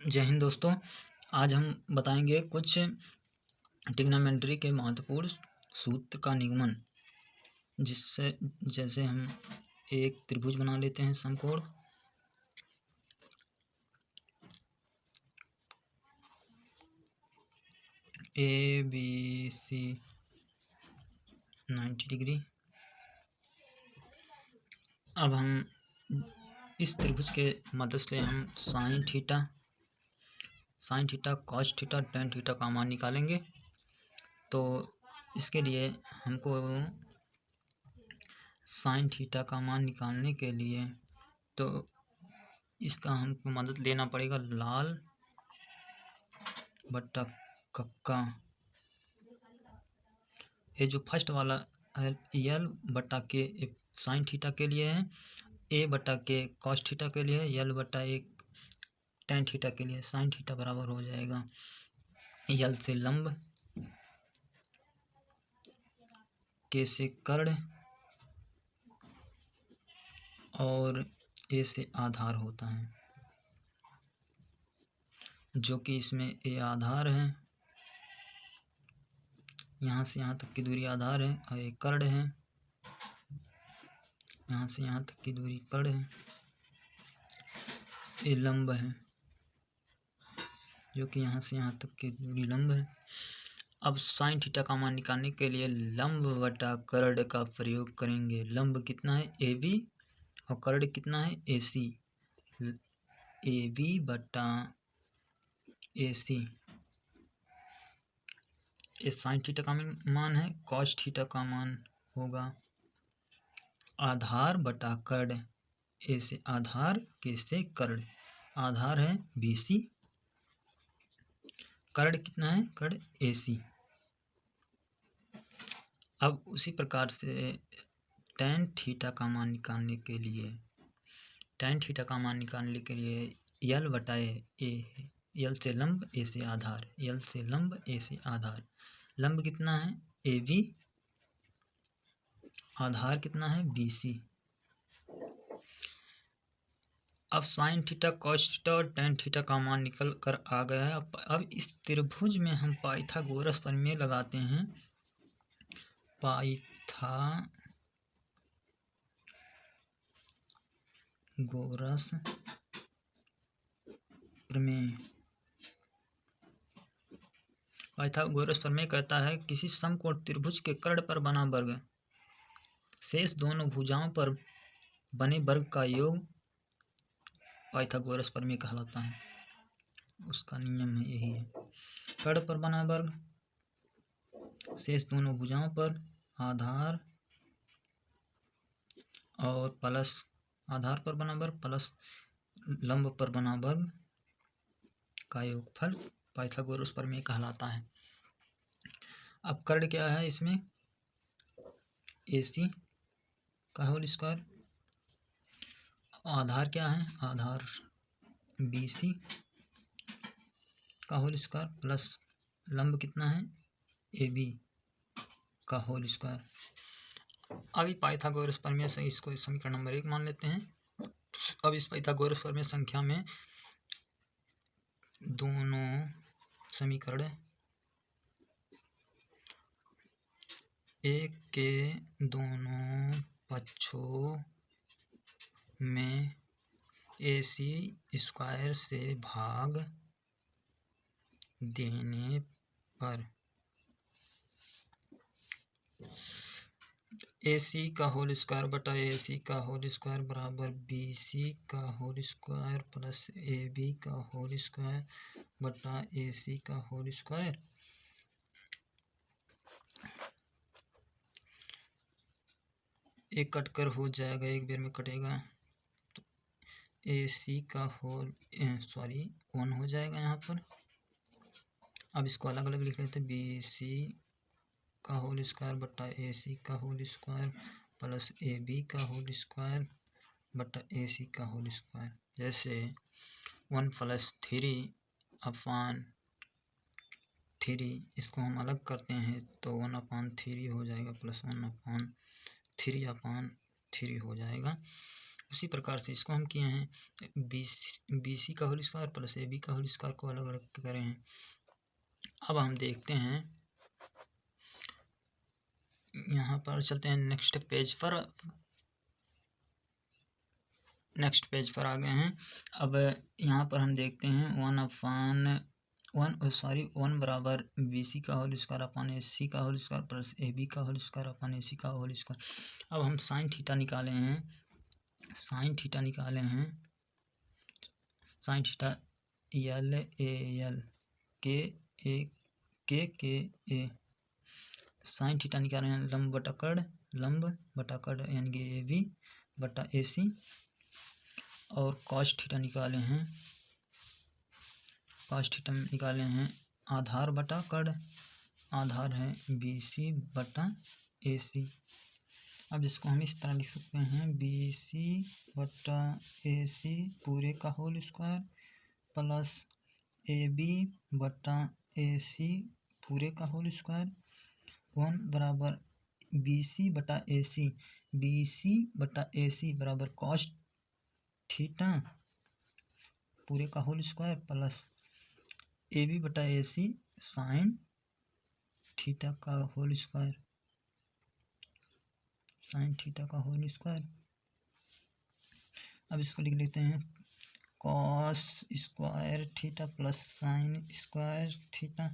जय हिंद दोस्तों। आज हम बताएंगे कुछ ट्रिग्नोमेट्री के महत्वपूर्ण सूत्र का निगमन, जिससे जैसे हम एक त्रिभुज बना लेते हैं समकोण। A B C 90 degree. अब हम इस त्रिभुज के मदद से हम sine theta cos theta tan theta का मान निकालेंगे। तो इसके लिए हमको साइन थीटा का मान निकालने के लिए तो इसका हमको मदद लेना पड़ेगा लाल बट्टा कक्का। ये जो फर्स्ट वाला यल बट्टा के साइन थीटा के लिए है, ए बट्टा के कॉस थीटा के लिए है, यल बट्टा एक टेन थीटा के लिए। साइन थीटा बराबर हो जाएगा यल से लंब, के से कर्ण और ए से आधार होता है, जो कि इसमें ए आधार है, यहाँ से यहाँ तक की दूरी आधार है, और एक कर्ण है, यहाँ से यहाँ तक की दूरी कर्ण है, ये लंब है, जो कि यहाँ से यहाँ तक की दूरी लंब है। अब साइन थीटा का मान निकालने के लिए लंब बटा कर्ण का प्रयोग करेंगे। लंब कितना है ए बी और कर्ण कितना है ए सी। ए बी बटा ए सी, ये साइन थीटा का मान है। कॉस थीटा का मान होगा आधार बटा कर्ण, ए से आधार के से कर्ण। आधार है बी सी, कर्ण कितना है कर्ण ए सी। अब उसी प्रकार से टेन थीटा का मान निकालने के लिए यल बटा ए, यल से लंब ए से आधार, यल से लंब ए से आधार। लंब कितना है ए बी, आधार कितना है बी सी। अब साइन थीटा कॉस थीटा और टेन थीटा का मान निकल कर आ गया है। अब इस त्रिभुज में हम पाइथागोरस प्रमेय लगाते हैं। पाइथागोरस प्रमेय कहता है किसी समकोण त्रिभुज के कर्ण पर बना वर्ग शेष दोनों भुजाओं पर बने वर्ग का योग पाइथागोरस प्रमेय कहलाता है। उसका नियम है यही है, कर्ण पर बना वर्ग शेष दोनों भुजाओं पर आधार और प्लस आधार पर बना वर्ग प्लस लंब पर बना वर्ग का योगफल पाइथागोरस प्रमेय कहलाता है। अब कर्ण क्या है इसमें ए सी का होल स्क्वायर, आधार क्या है आधार बी सी का होल स्क्वायर प्लस लंब कितना है ए बी का होल स्क्वायर। अभी पाइथागोरस प्रमेय से इसको समीकरण नंबर 1 मान लेते हैं। अब इस पाइथागोरस प्रमेय संख्या में दोनों समीकरण एक के दोनों पक्षों में ए सी स्क्वायर से भाग देने पर ए सी का होल स्क्वायर बटा ए सी का होल स्क्वायर बराबर बी सी का whole square plus A B का होल स्क्वायर बटा ए सी का होल स्क्वायर। एक कटकर हो जाएगा, एक बेर में कटेगा, तो ए सी का होल 1 हो जाएगा यहाँ पर। अब इसको अलग अलग लिख लेते हैं, बी सी का होल स्क्वायर बटा ए सी का whole square plus A B का होल स्क्वायर बटा ए सी का होल स्क्वायर। जैसे 1 + 3 अपान 3, इसको हम अलग करते हैं तो 1/3 हो जाएगा प्लस 1/3/3 हो जाएगा। उसी प्रकार से इसको हम किए हैं बी सी का whole square plus A B का होल स्क्वायर को अलग अलग करें हैं। अब हम देखते हैं, यहाँ पर चलते हैं नेक्स्ट पेज पर आ गए हैं। अब यहाँ पर हम देखते हैं 1 बराबर बी सी का होल स्क्वायर अपन ए सी का whole square plus A B का होल स्क्वायर अपन ए सी का होल स्क्वायर। अब हम साइन थीटा निकाले हैं, sine theta L A L के ए साइन थीटा निकाले हैं लंब बटा कड़ यानी कि ए बी बटा ए सी। और कॉस थीटा निकाले हैं आधार बटा कड़, आधार है बी सी बटा ए सी। अब इसको हम इस तरह लिख सकते हैं बी सी बटा ए सी पूरे का whole square plus A B बटा ए सी पूरे का होल स्क्वायर 1 बराबर बी सी बटा ए सी बराबर कॉस थीटा पूरे का whole square plus A B बटा ए सी साइन थीटा का होल स्क्वायर, अब इसको लिख लेते हैं cos square theta plus sine square theta.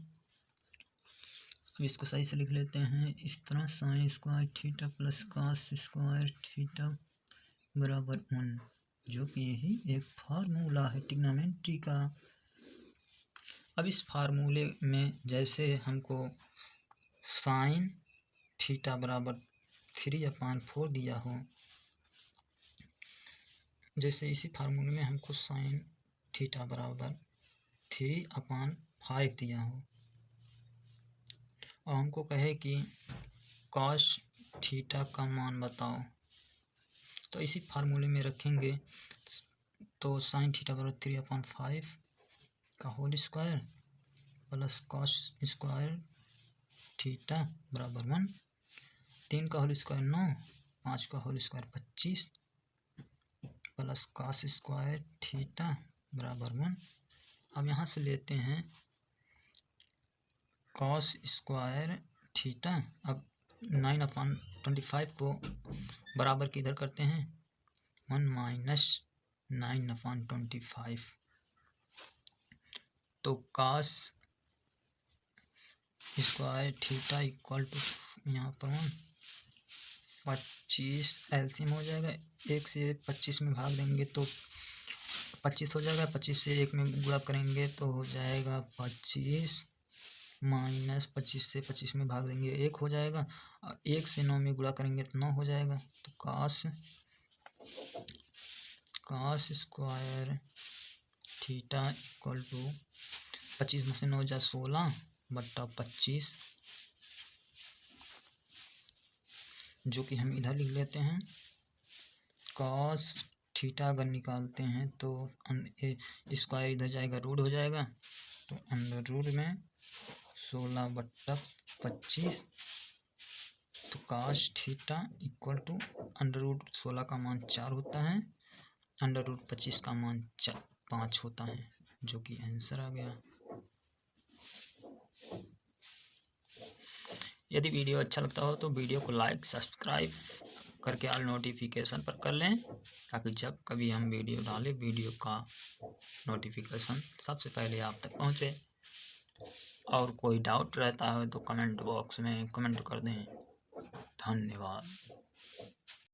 अब इसको सही से लिख लेते हैं इस तरह sine square theta plus cos square theta बराबर 1, जो कि यही एक फार्मूला है ट्रिग्नोमेट्री का। अब इस फार्मूले में जैसे हमको साइन थीटा बराबर 3/4 दिया हो, जैसे इसी फार्मूले में हमको साइन थीटा बराबर 3/5 दिया हो और हमको कहे कि कॉस थीटा का मान बताओ, तो इसी फार्मूले में रखेंगे तो साइन थीटा बराबर 3/5 का whole square plus cos square theta बराबर 1, 3 का होल स्क्वायर 9, 5 का whole square 25 plus cos square theta बराबर 1। अब यहाँ से लेते हैं कॉस स्क्वायर थीटा। अब 9/25 को बराबर किधर करते हैं 1 माइनस 9/25, तो cos square theta equal to यहाँ पर 25 एलसीएम हो जाएगा, 1 से 25 में भाग देंगे तो 25 हो जाएगा, 25 से 1 में गुणा करेंगे तो हो जाएगा 25 माइनस 25 से 25 में भाग देंगे 1 हो जाएगा, और 1 से 9 में गुणा करेंगे तो 9 हो जाएगा। तो cos square theta equal to 25 में से 9 जा 16 बट्टा 25, जो कि हम इधर लिख लेते हैं। कॉस थीटा अगर निकालते हैं तो स्क्वायर इधर जाएगा रूट हो जाएगा, तो अंडर रूट में 16/25, तो cos theta equal to under root 16 का मान 4 होता है, अंडर रूट 25 का मान 5 होता है, जो कि आंसर आ गया। यदि वीडियो अच्छा लगता हो तो वीडियो को लाइक सब्सक्राइब करके ऑल नोटिफिकेशन पर कर लें, ताकि जब कभी हम वीडियो डालें वीडियो का नोटिफिकेशन सबसे पहले आप तक पहुंचे। और कोई डाउट रहता है तो कमेंट बॉक्स में कमेंट कर दें। धन्यवाद।